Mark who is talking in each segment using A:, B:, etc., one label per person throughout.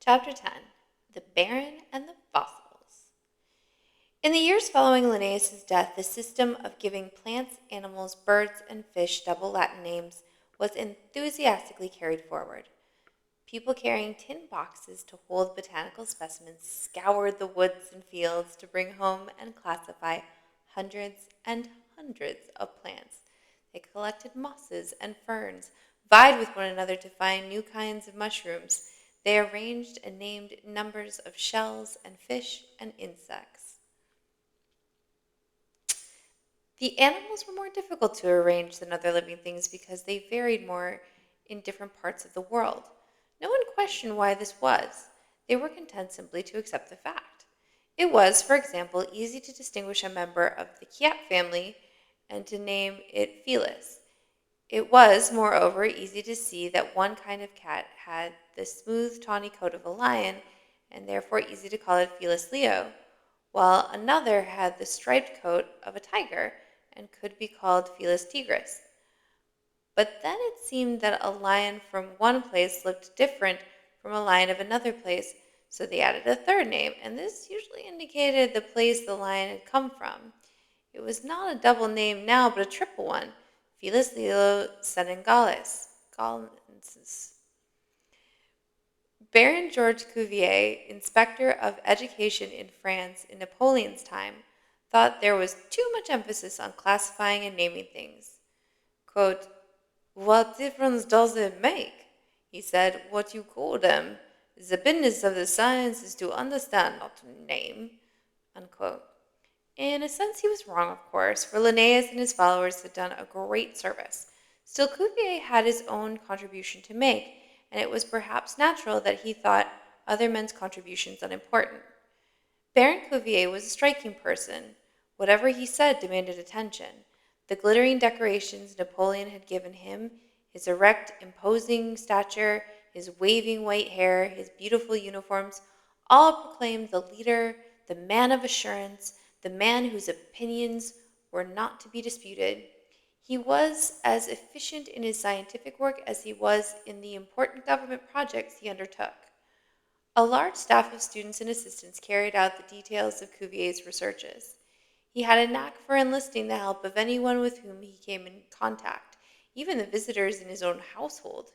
A: Chapter 10 The Baron and the Fossils. In the years following Linnaeus' death, the system of giving plants, animals, birds, and fish double Latin names was enthusiastically carried forward. People carrying tin boxes to hold botanical specimens scoured the woods and fields to bring home and classify hundreds and hundreds of plants. They collected mosses and ferns, vied with one another to find new kinds of mushrooms. They arranged and named numbers of shells and fish and insects. The animals were more difficult to arrange than other living things because they varied more in different parts of the world. No one questioned why this was. They were content simply to accept the fact. It was, for example, easy to distinguish a member of the cat family and to name it Felis. It was, moreover, easy to see that one kind of cat had the smooth, tawny coat of a lion, and therefore easy to call it Felis leo, while another had the striped coat of a tiger and could be called Felis tigris. But then it seemed that a lion from one place looked different from a lion of another place, so they added a third name, and this usually indicated the place the lion had come from. It was not a double name now, but a triple one, Felis leo senegalis, Galensis. Baron Georges Cuvier, inspector of education in France in Napoleon's time, thought there was too much emphasis on classifying and naming things. Quote, "What difference does it make," he said, "what you call them? The business of the science is to understand, not to name." Unquote. In a sense, he was wrong, of course, for Linnaeus and his followers had done a great service. Still, Cuvier had his own contribution to make, and it was perhaps natural that he thought other men's contributions unimportant. Baron Cuvier was a striking person. Whatever he said demanded attention. The glittering decorations Napoleon had given him, his erect, imposing stature, his waving white hair, his beautiful uniforms, all proclaimed the leader, the man of assurance, the man whose opinions were not to be disputed. He was as efficient in his scientific work as he was in the important government projects he undertook. A large staff of students and assistants carried out the details of Cuvier's researches. He had a knack for enlisting the help of anyone with whom he came in contact, even the visitors in his own household.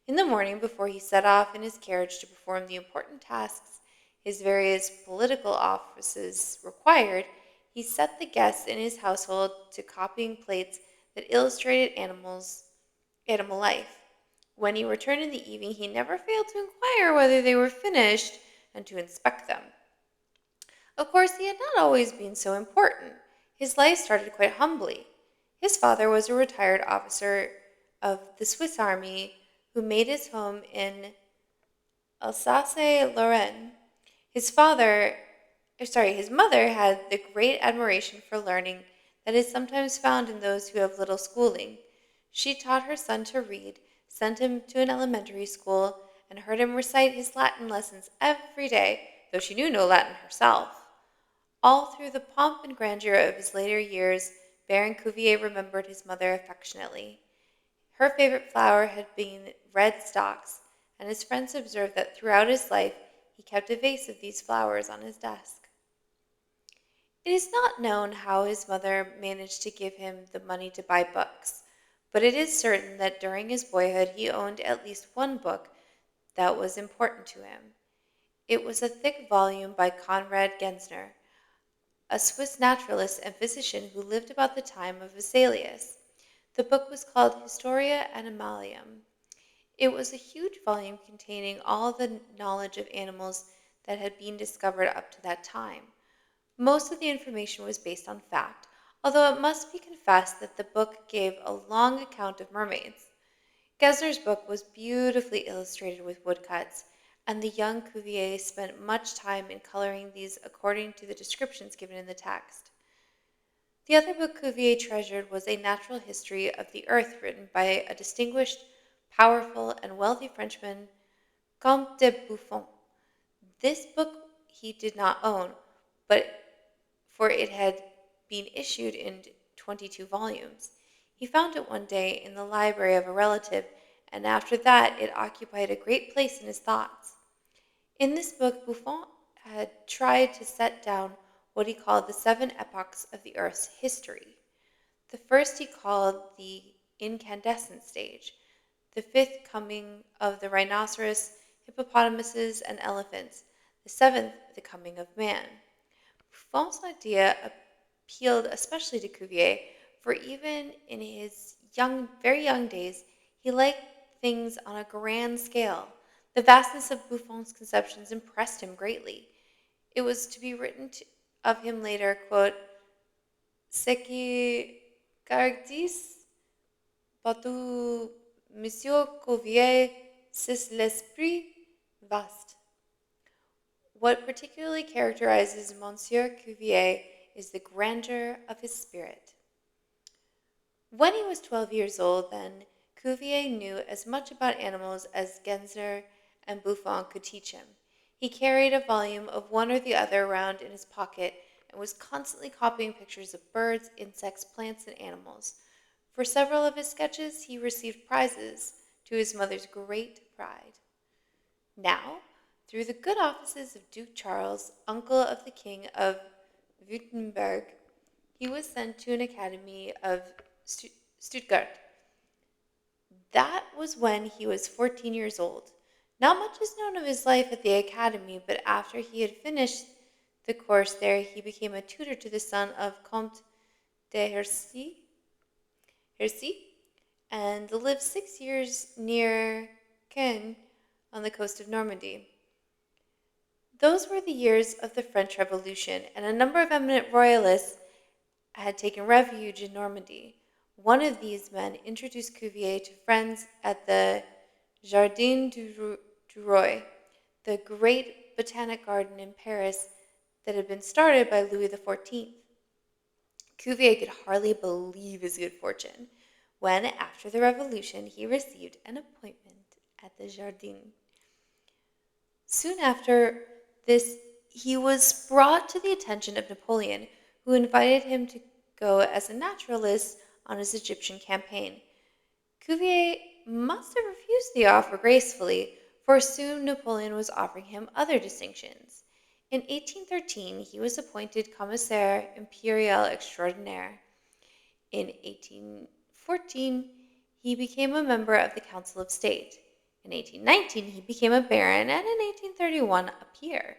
A: In the morning, before he set off in his carriage to perform the important tasks his various political offices required, he set the guests in his household to copying plates that illustrated animal life. When he returned in the evening, he never failed to inquire whether they were finished and to inspect them. Of course, he had not always been so important. His life started quite humbly. His father was a retired officer of the Swiss army who made his home in Alsace-Lorraine. His mother had the great admiration for learning that is sometimes found in those who have little schooling. She taught her son to read, sent him to an elementary school, and heard him recite his Latin lessons every day, though she knew no Latin herself. All through the pomp and grandeur of his later years, Baron Cuvier remembered his mother affectionately. Her favorite flower had been red stocks, and his friends observed that throughout his life he kept a vase of these flowers on his desk. It is not known how his mother managed to give him the money to buy books, but it is certain that during his boyhood he owned at least one book that was important to him. It was a thick volume by Conrad Gensner, a Swiss naturalist and physician who lived about the time of Vesalius. The book was called Historia Animalium. It was a huge volume containing all the knowledge of animals that had been discovered up to that time. Most of the information was based on fact, although it must be confessed that the book gave a long account of mermaids. Gesner's book was beautifully illustrated with woodcuts, and the young Cuvier spent much time in coloring these according to the descriptions given in the text. The other book Cuvier treasured was a natural history of the earth written by a distinguished, powerful, and wealthy Frenchman, Comte de Buffon. This book he did not own, for it had been issued in 22 volumes. He found it one day in the library of a relative, and after that it occupied a great place in his thoughts. In this book, Buffon had tried to set down what he called the 7 epochs of the Earth's history. The first he called the incandescent stage, the fifth coming of the rhinoceros, hippopotamuses, and elephants, the seventh the coming of man. Buffon's idea appealed especially to Cuvier, for even in his very young days, he liked things on a grand scale. The vastness of Buffon's conceptions impressed him greatly. It was to be written of him later, quote, "Ce qui caractérise partout Monsieur Cuvier, c'est l'esprit vaste." What particularly characterizes Monsieur Cuvier is the grandeur of his spirit. When he was 12 years old, then, Cuvier knew as much about animals as Genzer and Buffon could teach him. He carried a volume of one or the other around in his pocket and was constantly copying pictures of birds, insects, plants, and animals. For several of his sketches, he received prizes, to his mother's great pride. Now, through the good offices of Duke Charles, uncle of the King of Württemberg, he was sent to an academy of Stuttgart. That was when he was 14 years old. Not much is known of his life at the academy, but after he had finished the course there, he became a tutor to the son of Comte de Hercy, and lived 6 years near Caen on the coast of Normandy. Those were the years of the French Revolution, and a number of eminent royalists had taken refuge in Normandy. One of these men introduced Cuvier to friends at the Jardin du Roi, the great botanic garden in Paris that had been started by Louis XIV. Cuvier could hardly believe his good fortune when, after the Revolution, he received an appointment at the Jardin. Soon after this, he was brought to the attention of Napoleon, who invited him to go as a naturalist on his Egyptian campaign. Cuvier must have refused the offer gracefully, for soon Napoleon was offering him other distinctions. In 1813, he was appointed Commissaire Imperial Extraordinaire. In 1814, he became a member of the Council of State. In 1819, he became a baron, and in 1831, a peer.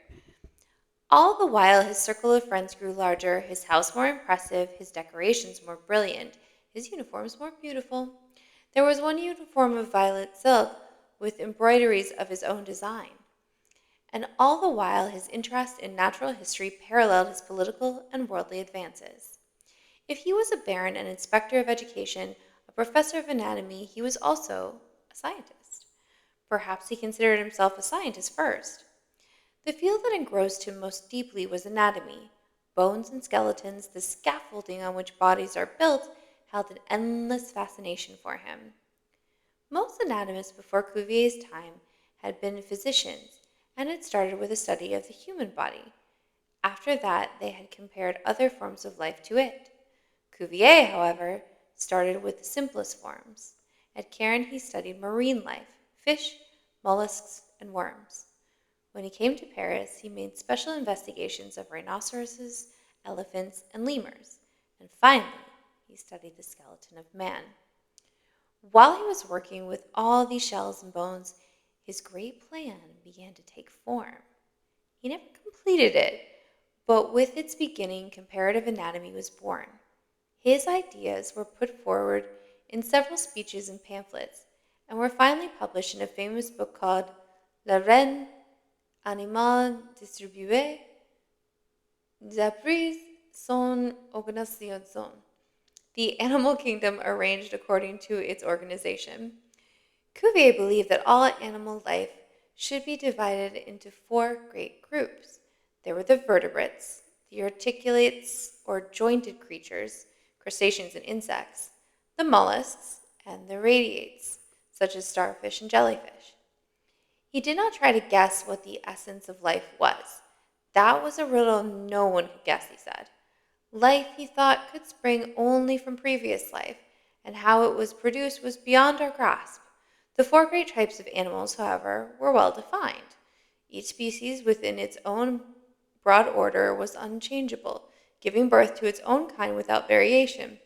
A: All the while, his circle of friends grew larger, his house more impressive, his decorations more brilliant, his uniforms more beautiful. There was one uniform of violet silk, with embroideries of his own design. And all the while, his interest in natural history paralleled his political and worldly advances. If he was a baron, an inspector of education, a professor of anatomy, he was also a scientist. Perhaps he considered himself a scientist first. The field that engrossed him most deeply was anatomy. Bones and skeletons, the scaffolding on which bodies are built, held an endless fascination for him. Most anatomists before Cuvier's time had been physicians and had started with a study of the human body. After that, they had compared other forms of life to it. Cuvier, however, started with the simplest forms. At Caen, he studied marine life, fish, mollusks, and worms. When he came to Paris, he made special investigations of rhinoceroses, elephants, and lemurs, and finally, he studied the skeleton of man. While he was working with all these shells and bones, his great plan began to take form. He never completed it, but with its beginning, comparative anatomy was born. His ideas were put forward in several speeches and pamphlets, and were finally published in a famous book called La Reine Animal Distribuée d'après son organisation, the animal kingdom arranged according to its organization. Cuvier believed that all animal life should be divided into 4 great groups. There were the vertebrates, the articulates or jointed creatures, crustaceans and insects, the mollusks, and the radiates, such as starfish and jellyfish. He did not try to guess what the essence of life was. That was a riddle no one could guess, he said. Life, he thought, could spring only from previous life, and how it was produced was beyond our grasp. The 4 great types of animals, however, were well defined. Each species within its own broad order was unchangeable, giving birth to its own kind without variation.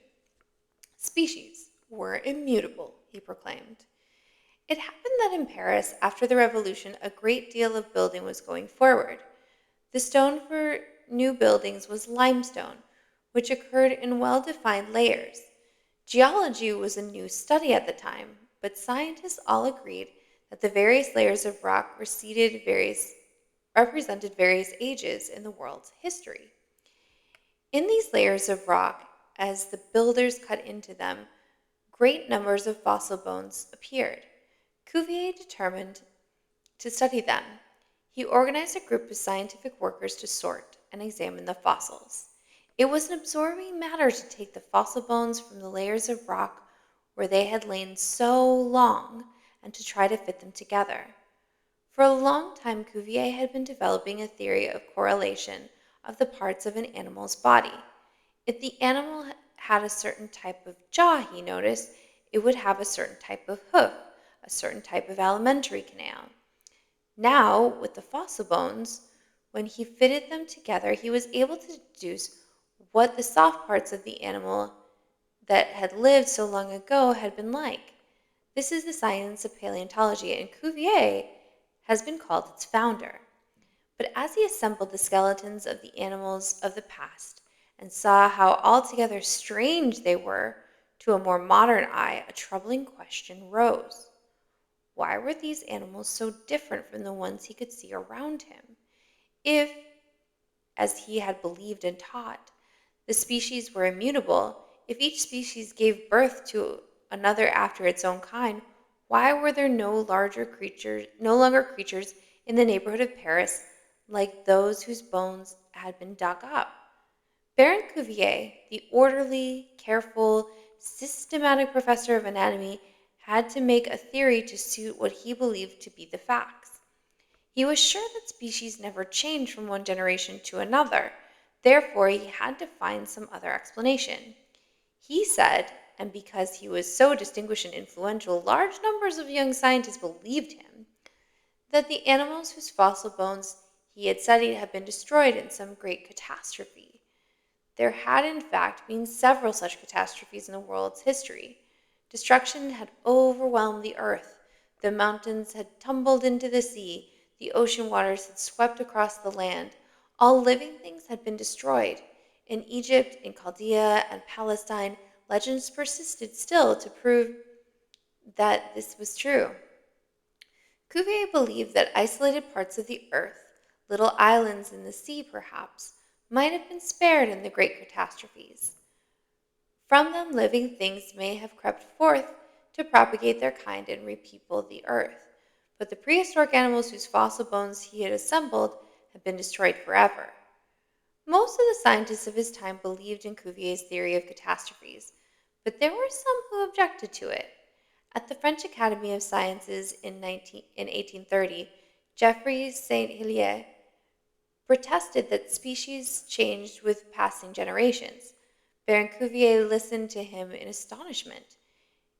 A: Species were immutable, he proclaimed. It happened that in Paris, after the Revolution, a great deal of building was going forward. The stone for new buildings was limestone, which occurred in well-defined layers. Geology was a new study at the time, but scientists all agreed that the various layers of rock represented various ages in the world's history. In these layers of rock, as the builders cut into them, great numbers of fossil bones appeared. Cuvier determined to study them. He organized a group of scientific workers to sort and examine the fossils. It was an absorbing matter to take the fossil bones from the layers of rock where they had lain so long and to try to fit them together. For a long time, Cuvier had been developing a theory of correlation of the parts of an animal's body. If the animal had a certain type of jaw, he noticed, it would have a certain type of hoof, a certain type of alimentary canal. Now, with the fossil bones, when he fitted them together, he was able to deduce what the soft parts of the animal that had lived so long ago had been like. This is the science of paleontology, and Cuvier has been called its founder. But as he assembled the skeletons of the animals of the past and saw how altogether strange they were to a more modern eye, a troubling question rose. Why were these animals so different from the ones he could see around him? If, as he had believed and taught, the species were immutable, if each species gave birth to another after its own kind, why were there no longer creatures in the neighborhood of Paris like those whose bones had been dug up? Baron Cuvier, the orderly, careful, systematic professor of anatomy, had to make a theory to suit what he believed to be the facts. He was sure that species never change from one generation to another. Therefore, he had to find some other explanation. He said, and because he was so distinguished and influential, large numbers of young scientists believed him, that the animals whose fossil bones he had studied had been destroyed in some great catastrophe. There had, in fact, been several such catastrophes in the world's history. Destruction had overwhelmed the earth. The mountains had tumbled into the sea. The ocean waters had swept across the land. All living things had been destroyed. In Egypt, in Chaldea, and Palestine, legends persisted still to prove that this was true. Cuvier believed that isolated parts of the earth, little islands in the sea perhaps, might have been spared in the great catastrophes. From them living things may have crept forth to propagate their kind and repeople the earth, but the prehistoric animals whose fossil bones he had assembled had been destroyed forever. Most of the scientists of his time believed in Cuvier's theory of catastrophes, but there were some who objected to it. At the French Academy of Sciences in 1830, Geoffroy Saint Hilaire protested that species changed with passing generations. Baron Cuvier listened to him in astonishment.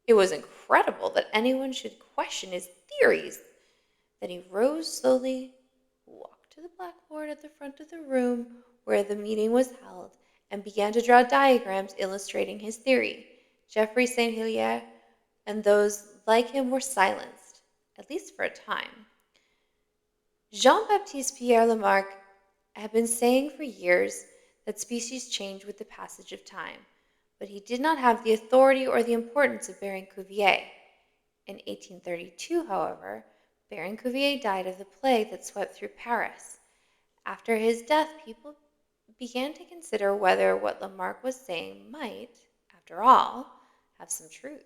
A: It was incredible that anyone should question his theories. Then he rose slowly, walked to the blackboard at the front of the room where the meeting was held, and began to draw diagrams illustrating his theory. Geoffroy Saint Hilaire and those like him were silenced, at least for a time. Jean-Baptiste Pierre Lamarck had been saying for years that species change with the passage of time, but he did not have the authority or the importance of Baron Cuvier. In 1832, however, Baron Cuvier died of the plague that swept through Paris. After his death, people began to consider whether what Lamarck was saying might, after all, have some truth.